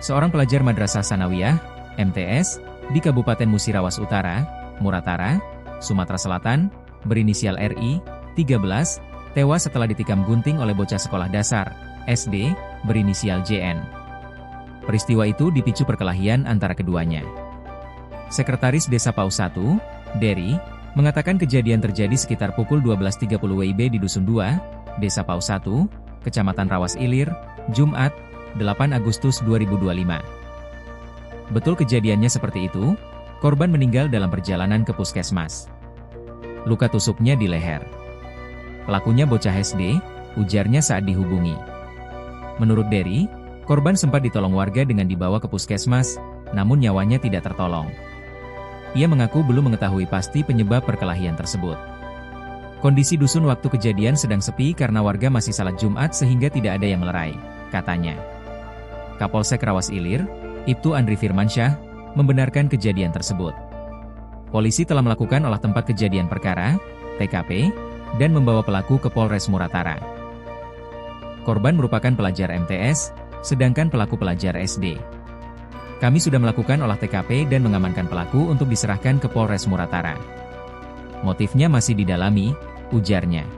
seorang pelajar Madrasah Sanawiyah, MTS, di Kabupaten Musirawas Utara, Muratara, Sumatera Selatan, berinisial RI, 13, tewas setelah ditikam gunting oleh bocah sekolah dasar, SD, berinisial JN. Peristiwa itu dipicu perkelahian antara keduanya. Sekretaris Desa Paus 1, Dery, mengatakan kejadian terjadi sekitar pukul 12.30 WIB di Dusun 2, Desa Paus 1, Kecamatan Rawas Ilir, Jumat, 8 Agustus 2025. Betul kejadiannya seperti itu, korban meninggal dalam perjalanan ke puskesmas. Luka tusuknya di leher. Pelakunya bocah SD, ujarnya saat dihubungi. Menurut Dery, korban sempat ditolong warga dengan dibawa ke puskesmas, namun nyawanya tidak tertolong. Ia mengaku belum mengetahui pasti penyebab perkelahian tersebut. Kondisi dusun waktu kejadian sedang sepi karena warga masih salat Jumat sehingga tidak ada yang melerai, katanya. Kapolsek Rawas Ilir, Ibtu Andri Firmansyah, membenarkan kejadian tersebut. Polisi telah melakukan olah tempat kejadian perkara, TKP, dan membawa pelaku ke Polres Muratara. Korban merupakan pelajar MTS, sedangkan pelaku pelajar SD. Kami sudah melakukan olah TKP dan mengamankan pelaku untuk diserahkan ke Polres Muratara. Motifnya masih didalami, ujarnya.